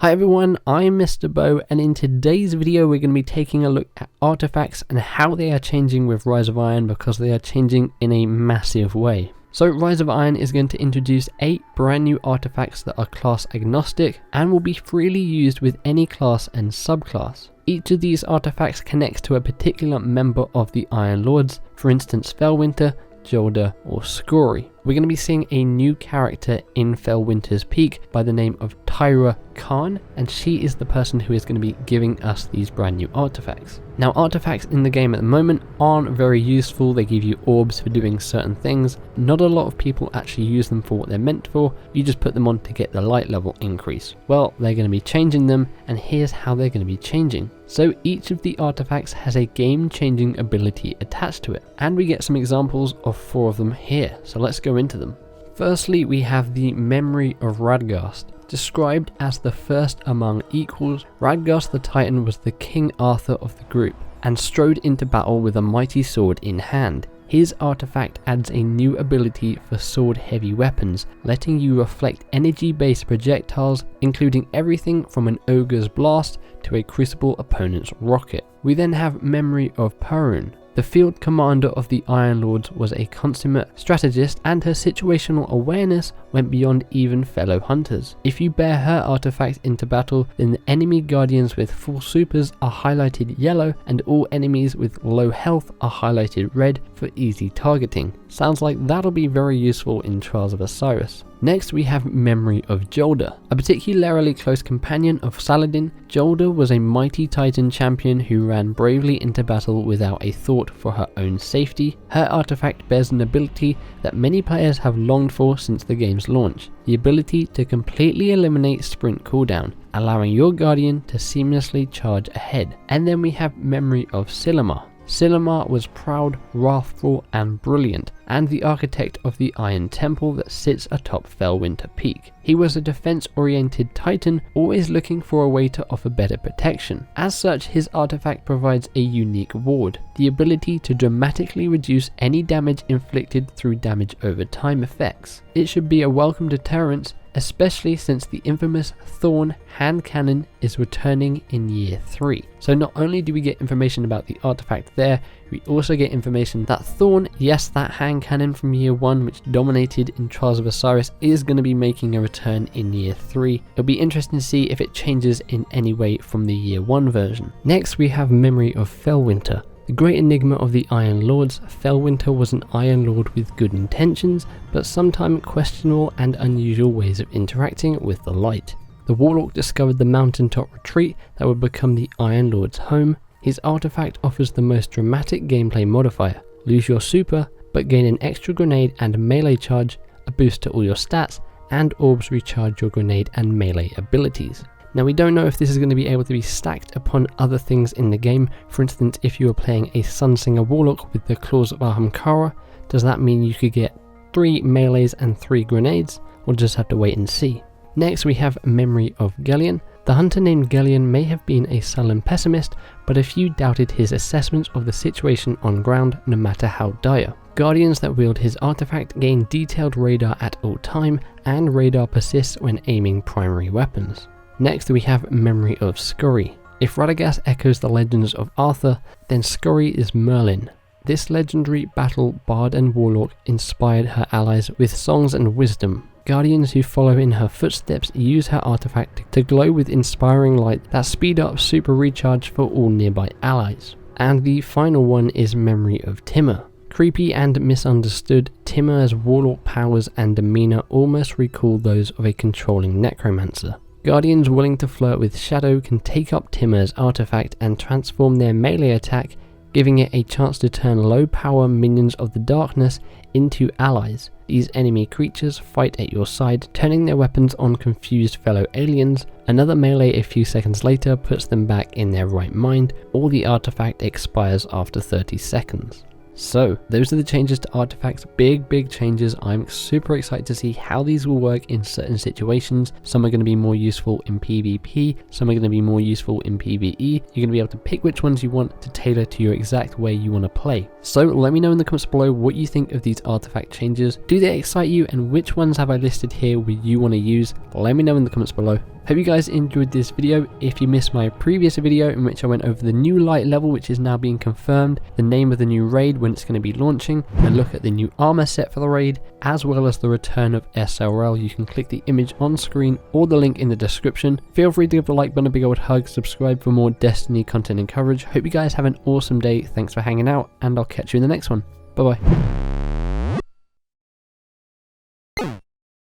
Hi everyone, I'm MisterBo, and in today's video we're going to be taking a look at artifacts and how they are changing with Rise of Iron, because they are changing in a massive way. So Rise of Iron is going to introduce 8 brand new artifacts that are class agnostic and will be freely used with any class and subclass. Each of these artifacts connects to a particular member of the Iron Lords, for instance Felwinter, Jolder or Scory. We're going to be seeing a new character in Felwinter's Peak by the name of Tyra Khan, and she is the person who is going to be giving us these brand new artifacts. Now, artifacts in the game at the moment aren't very useful. They give you orbs for doing certain things. Not a lot of people actually use them for what they're meant for. You just put them on to get the light level increase. Well, they're going to be changing them, and here's how they're going to be changing. So each of the artifacts has a game-changing ability attached to it, and we get some examples of 4 of them here, so let's go into them. Firstly, we have the Memory of Radghast. Described as the first among equals, Radghast the Titan was the King Arthur of the group, and strode into battle with a mighty sword in hand. His artifact adds a new ability for sword-heavy weapons, letting you reflect energy-based projectiles, including everything from an ogre's blast to a crucible opponent's rocket. We then have Memory of Perun. The field commander of the Iron Lords was a consummate strategist, and her situational awareness went beyond even fellow hunters. If you bear her artifact into battle, then the enemy guardians with full supers are highlighted yellow, and all enemies with low health are highlighted red for easy targeting. Sounds like that'll be very useful in Trials of Osiris. Next we have Memory of Jolder. A particularly close companion of Saladin, Jolder was a mighty Titan champion who ran bravely into battle without a thought for her own safety. Her artifact bears an ability that many players have longed for since the game's launch, the ability to completely eliminate sprint cooldown, allowing your guardian to seamlessly charge ahead. And then we have Memory of Silumar. Silumar was proud, wrathful and brilliant, and the architect of the Iron Temple that sits atop Felwinter Peak. He was a defense-oriented titan, always looking for a way to offer better protection. As such, his artifact provides a unique ward, the ability to dramatically reduce any damage inflicted through damage over time effects. It should be a welcome deterrent, especially since the infamous Thorn hand cannon is returning in year 3. So not only do we get information about the artifact there, we also get information that Thorn, yes, that hand cannon from year 1 which dominated in Trials of Osiris, is going to be making a return in year 3. It'll be interesting to see if it changes in any way from the year 1 version. Next we have Memory of Felwinter. The great enigma of the Iron Lords, Felwinter was an Iron Lord with good intentions, but sometimes questionable and unusual ways of interacting with the light. The Warlock discovered the mountaintop retreat that would become the Iron Lord's home. His artifact offers the most dramatic gameplay modifier: lose your super, but gain an extra grenade and melee charge, a boost to all your stats, and orbs recharge your grenade and melee abilities. Now, we don't know if this is going to be able to be stacked upon other things in the game. For instance, if you are playing a Sunsinger Warlock with the Claws of Ahamkara, does that mean you could get 3 melees and 3 grenades? We'll just have to wait and see. Next we have Memory of Gellion. The hunter named Gellion may have been a sullen pessimist, but a few doubted his assessments of the situation on ground, no matter how dire. Guardians that wield his artifact gain detailed radar at all time, and radar persists when aiming primary weapons. Next we have Memory of Scory. If Radagast echoes the legends of Arthur, then Scory is Merlin. This legendary battle bard and warlock inspired her allies with songs and wisdom. Guardians who follow in her footsteps use her artifact to glow with inspiring light that speed up super recharge for all nearby allies. And the final one is Memory of Timur. Creepy and misunderstood, Timur's warlock powers and demeanor almost recall those of a controlling necromancer. Guardians willing to flirt with Shadow can take up Timur's artifact and transform their melee attack, giving it a chance to turn low power minions of the darkness into allies. These enemy creatures fight at your side, turning their weapons on confused fellow aliens. Another melee a few seconds later puts them back in their right mind, or the artifact expires after 30 seconds. So those are the changes to artifacts, big changes. I'm super excited to see how these will work in certain situations. Some are going to be more useful in PvP, some are going to be more useful in PvE. You're going to be able to pick which ones you want to tailor to your exact way you want to play. So let me know in the comments below what you think of these artifact changes. Do they excite you, and which ones have I listed here would you want to use? Let me know in the comments below. Hope you guys enjoyed this video. If you missed my previous video in which I went over the new light level which is now being confirmed, the name of the new raid when it's going to be launching, a look at the new armor set for the raid, as well as the return of SRL, you can click the image on screen or the link in the description. Feel free to give the like button a big old hug, subscribe for more Destiny content and coverage. Hope you guys have an awesome day, thanks for hanging out, and I'll catch you in the next one. Bye bye.